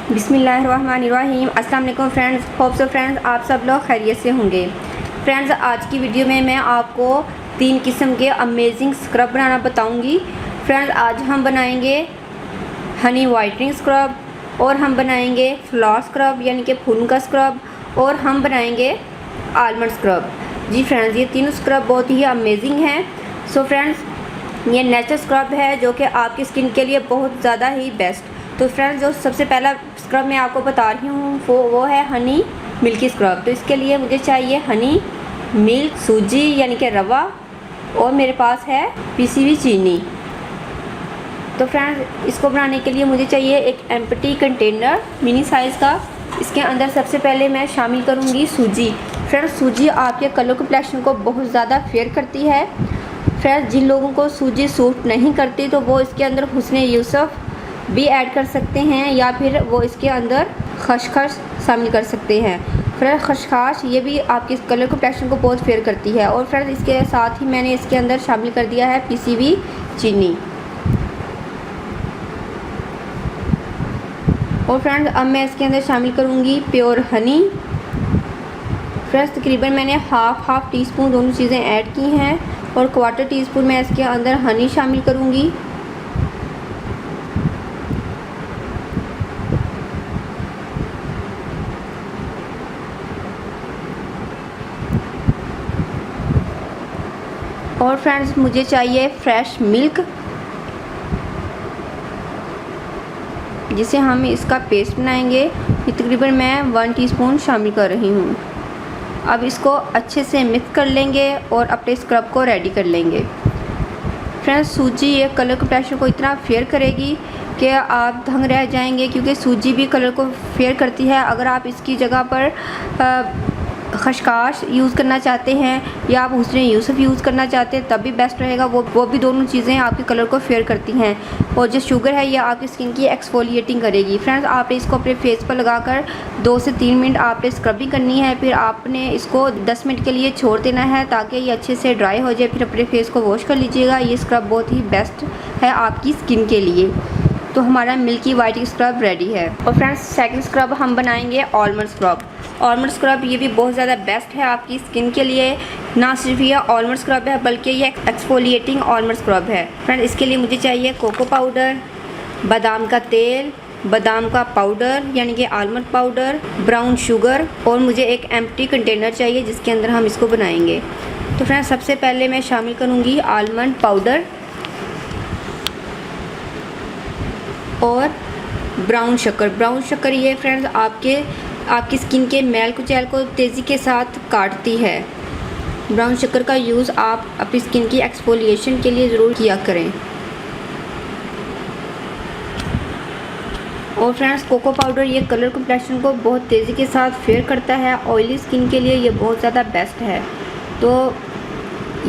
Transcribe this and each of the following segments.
बिस्मिल्लाहिर्रहमानिर्रहीम। अस्सलाम वालेकुम फ्रेंड्स, होप सो फ्रेंड्स आप सब लोग खैरियत से होंगे। फ्रेंड्स आज की वीडियो में मैं आपको 3 किस्म के अमेजिंग स्क्रब बनाना बताऊंगी। फ्रेंड्स आज हम बनाएंगे हनी वाइटनिंग स्क्रब, और हम बनाएंगे फ्लावर स्क्रब यानी कि फूलों का स्क्रब, और हम बनाएंगे आलमंड स्क्रब। जी फ्रेंड्स ये तीनों स्क्रब बहुत ही अमेजिंग हैं। सो फ्रेंड्स ये नेचुरल स्क्रब है जो कि आपकी स्किन के लिए बहुत ज़्यादा ही बेस्ट। तो फ्रेंड्स जो सबसे पहला स्क्रब मैं आपको बता रही हूँ वो है हनी मिल्की स्क्रब। तो इसके लिए मुझे चाहिए हनी, मिल्क, सूजी यानी कि रवा, और मेरे पास है पिसी हुई चीनी। तो फ्रेंड्स इसको बनाने के लिए मुझे चाहिए एक एम्प्टी कंटेनर मिनी साइज़ का। इसके अंदर सबसे पहले मैं शामिल करूँगी सूजी। फ्रेंड्स सूजी आपके कलर कॉम्प्लेक्शन को बहुत ज़्यादा फेयर करती है। फ्रेंड्स जिन लोगों को सूजी सूट नहीं करती तो वो इसके अंदर हुस्न यूसुफ भी ऐड कर सकते हैं, या फिर वो इसके अंदर खसखस शामिल कर सकते हैं। फ्रेंड्स खसखस ये भी आपकी कलर कॉम्प्लेक्शन को बहुत फेयर करती है। और फ्रेंड्स इसके साथ ही मैंने इसके अंदर शामिल कर दिया है पिसी हुई चीनी। और फ्रेंड्स अब मैं इसके अंदर शामिल करूँगी प्योर हनी। फ्रेंड्स तकरीबन मैंने हाफ टी स्पून दोनों चीज़ें ऐड की हैं, और क्वार्टर टी स्पून मैं इसके अंदर हनी शामिल करूँगी। और फ्रेंड्स मुझे चाहिए फ्रेश मिल्क, जिसे हम इसका पेस्ट बनाएंगे। ये तकरीबन मैं 1 टीस्पून शामिल कर रही हूँ। अब इसको अच्छे से मिक्स कर लेंगे और अपने स्क्रब को रेडी कर लेंगे। फ्रेंड्स सूजी ये कलर कॉम्प्लेक्शन को इतना फेयर करेगी कि आप दंग रह जाएंगे, क्योंकि सूजी भी कलर को फेयर करती है। अगर आप इसकी जगह पर खसखस यूज़ करना चाहते हैं या आप हुस्न यूसुफ यूज़ करना चाहते हैं तब भी बेस्ट रहेगा। वो भी दोनों चीज़ें आपके कलर को फेयर करती हैं। और जो शुगर है ये आपकी स्किन की एक्सफोलिएटिंग करेगी। फ्रेंड्स आपने इसको अपने फेस पर लगाकर 2 से 3 मिनट आपने स्क्रबिंग करनी है। फिर आपने इसको 10 मिनट के लिए छोड़ देना है ताकि ये अच्छे से ड्राई हो जाए। फिर अपने फेस को वॉश कर लीजिएगा। ये स्क्रब बहुत ही बेस्ट है आपकी स्किन के लिए। तो हमारा मिल्की वाइट स्क्रब रेडी है। और फ्रेंड्स सेकंड स्क्रब हम बनाएंगे आलमंड स्क्रब। आलमंड स्क्रब ये भी बहुत ज़्यादा बेस्ट है आपकी स्किन के लिए। ना सिर्फ ये आलमंड स्क्रब है बल्कि ये एक्सफोलिएटिंग आलमंड स्क्रब है। फ्रेंड इसके लिए मुझे चाहिए कोको पाउडर, बादाम का तेल, बादाम का पाउडर यानी कि आलमंड पाउडर, ब्राउन शुगर, और मुझे एक एम्प्टी कंटेनर चाहिए जिसके अंदर हम इसको बनाएंगे। तो फ्रेंड सबसे पहले मैं शामिल करूँगी आलमंड पाउडर और ब्राउन शक्कर ये फ्रेंड्स आपकी स्किन के मैल कुचैल को तेज़ी के साथ काटती है। ब्राउन शक्कर का यूज़ आप अपनी स्किन की एक्सफोलिएशन के लिए ज़रूर किया करें। और फ्रेंड्स कोको पाउडर ये कलर कॉम्प्लेक्शन को बहुत तेज़ी के साथ फेयर करता है। ऑयली स्किन के लिए ये बहुत ज़्यादा बेस्ट है। तो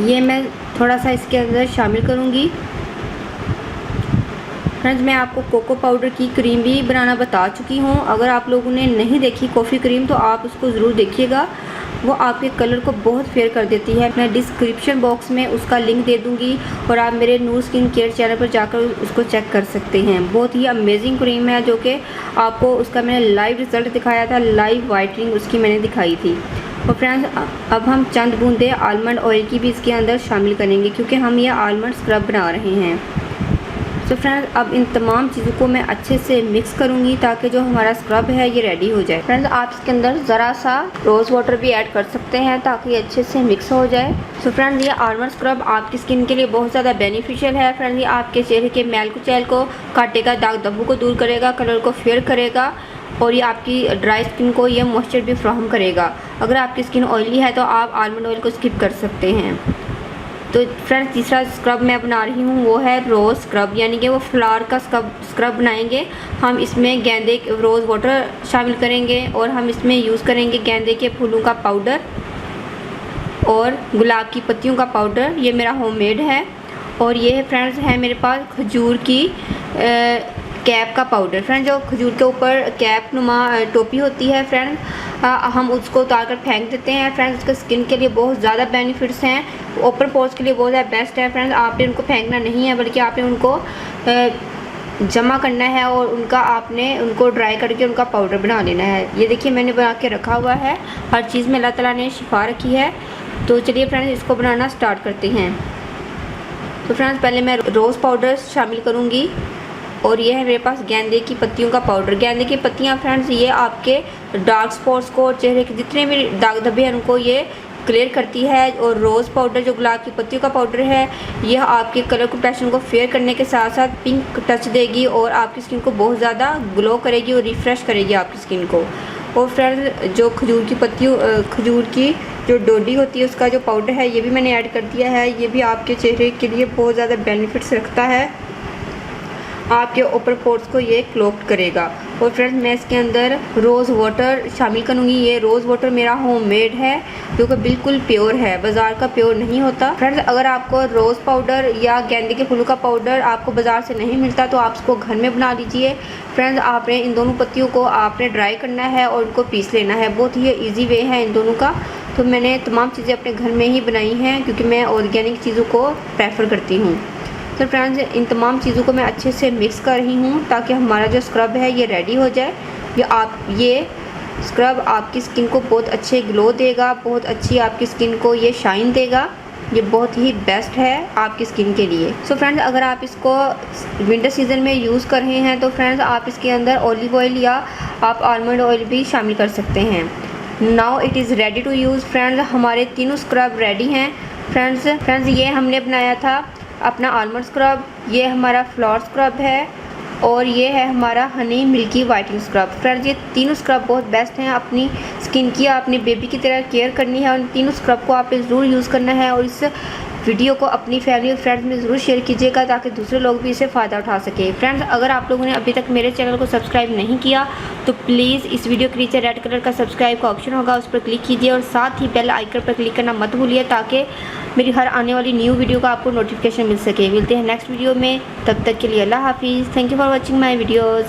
ये मैं थोड़ा सा इसके अंदर शामिल करूँगी। फ्रेंड्स मैं आपको कोको पाउडर की क्रीम भी बनाना बता चुकी हूँ। अगर आप लोगों ने नहीं देखी कॉफ़ी क्रीम तो आप उसको ज़रूर देखिएगा। वो आपके कलर को बहुत फेयर कर देती है। मैं डिस्क्रिप्शन बॉक्स में उसका लिंक दे दूँगी, और आप मेरे नूर स्किन केयर चैनल पर जाकर उसको चेक कर सकते हैं। बहुत ही अमेजिंग क्रीम है जो कि आपको उसका मैंने लाइव रिज़ल्ट दिखाया था, लाइव वाइटनिंग उसकी मैंने दिखाई थी। और फ्रेंड्स अब हम चंद बूंदे आलमंड ऑयल की भी इसके अंदर शामिल करेंगे, क्योंकि हम ये आलमंड स्क्रब बना रहे हैं। तो फ्रेंड्स अब इन तमाम चीज़ों को मैं अच्छे से मिक्स करूँगी ताकि जो हमारा स्क्रब है ये रेडी हो जाए। फ्रेंड्स आप इसके अंदर ज़रा सा रोज़ वाटर भी ऐड कर सकते हैं ताकि ये अच्छे से मिक्स हो जाए। तो फ्रेंड्स ये आलमंड स्क्रब आपकी स्किन के लिए बहुत ज़्यादा बेनिफिशियल है। फ्रेंड्स ये आपके चेहरे के मैल कुचैल को काटेगा, दाग धब्बों को दूर करेगा, कलर को फेयर करेगा, और ये आपकी ड्राई स्किन को ये मॉइस्चर भी फ्राहम करेगा। अगर आपकी स्किन ऑयली है तो आप आलमंड ऑयल को स्किप कर सकते हैं। तो फ्रेंड्स तीसरा स्क्रब मैं बना रही हूँ वो है रोज़ स्क्रब, यानी कि वो फ्लावर का स्क्रब बनाएंगे। हम इसमें गेंदे रोज़ वाटर शामिल करेंगे, और हम इसमें यूज़ करेंगे गेंदे के फूलों का पाउडर और गुलाब की पत्तियों का पाउडर। ये मेरा होममेड है। और ये फ्रेंड्स है मेरे पास खजूर की कैप का पाउडर। फ्रेंड जो खजूर के ऊपर कैप नुमा टोपी होती है फ्रेंड, हम उसको उतार कर फेंक देते हैं। फ्रेंड्स उसके स्किन के लिए बहुत ज़्यादा बेनिफिट्स हैं, ओपन पोर्स के लिए बहुत ज़्यादा बेस्ट है। फ्रेंड्स आपने उनको फेंकना नहीं है, बल्कि आपने उनको जमा करना है और उनको ड्राई करके उनका पाउडर बना लेना है। ये देखिए मैंने बना के रखा हुआ है, हर चीज़ में अल्लाह ताला ने शिफा रखी है। तो चलिए फ्रेंड्स इसको बनाना स्टार्ट करते हैं। तो फ्रेंड्स पहले मैं रोज़ पाउडर शामिल करूँगी और ये है मेरे पास गेंदे की पत्तियों का पाउडर। गेंदे की पत्तियाँ फ्रेंड्स ये आपके डार्क स्पॉट्स को, चेहरे के जितने भी दाग धब्बे हैं उनको ये क्लियर करती है। और रोज़ पाउडर जो गुलाब की पत्तियों का पाउडर है, यह आपके कलर कॉम्प्लेक्शन को फेयर करने के साथ साथ पिंक टच देगी और आपकी स्किन को बहुत ज़्यादा ग्लो करेगी और रिफ़्रेश करेगी आपकी स्किन को। और फ्रेंड्स जो खजूर की जो डोडी होती है उसका जो पाउडर है ये भी मैंने ऐड कर दिया है। ये भी आपके चेहरे के लिए बहुत ज़्यादा बेनिफिट्स रखता है, आपके ऊपर पोर्स को ये क्लोक करेगा। और फ्रेंड्स मैं इसके अंदर रोज़ वाटर शामिल करूँगी। ये रोज़ वाटर मेरा होममेड है जो कि बिल्कुल प्योर है, बाज़ार का प्योर नहीं होता। फ्रेंड्स अगर आपको रोज़ पाउडर या गेंदे के फूलों का पाउडर आपको बाज़ार से नहीं मिलता तो आप इसको घर में बना लीजिए। फ्रेंड्स आपने इन दोनों पत्तियों को आपने ड्राई करना है और उनको पीस लेना है। बहुत ही ईजी वे है इन दोनों का। तो मैंने तमाम चीज़ें अपने घर में ही बनाई हैं क्योंकि मैं ऑर्गेनिक चीज़ों को प्रेफर करती हूँ। तो फ्रेंड्स इन तमाम चीज़ों को मैं अच्छे से मिक्स कर रही हूँ ताकि हमारा जो स्क्रब है ये रेडी हो जाए। ये स्क्रब आपकी स्किन को बहुत अच्छे ग्लो देगा, बहुत अच्छी आपकी स्किन को ये शाइन देगा। ये बहुत ही बेस्ट है आपकी स्किन के लिए। सो फ्रेंड्स अगर आप इसको विंटर सीज़न में यूज़ कर रहे हैं तो फ्रेंड्स आप इसके अंदर ऑलिव ऑयल या आप आलमंड ऑयल भी शामिल कर सकते हैं। Now it is ready to use. Friends हमारे तीनों स्क्रब रेडी हैं। फ्रेंड्स ये हमने बनाया था अपना आलमंड स्क्रब, ये हमारा फ्लावर स्क्रब है और ये है हमारा Honey milky whitening scrub. Friends ये तीनों स्क्रब बहुत बेस्ट हैं। अपनी स्किन की अपनी बेबी की तरह केयर करनी है और इन तीनों स्क्रब को आपने ज़रूर यूज़ करना है। और इस वीडियो को अपनी फैमिली और फ्रेंड्स में ज़रूर शेयर कीजिएगा ताकि दूसरे लोग भी इससे फ़ायदा उठा सके। फ्रेंड्स अगर आप लोगों ने अभी तक मेरे चैनल को सब्सक्राइब नहीं किया तो प्लीज़ इस वीडियो के नीचे रेड कलर का सब्सक्राइब का ऑप्शन होगा, उस पर क्लिक कीजिए और साथ ही बेल आइकन पर क्लिक करना मत भूलिए ताकि मेरी हर आने वाली न्यू वीडियो का आपको नोटिफिकेशन मिल सके। मिलते हैं नेक्स्ट वीडियो में, तब तक के लिए अल्लाह हाफिज़। Thank you for watching my videos.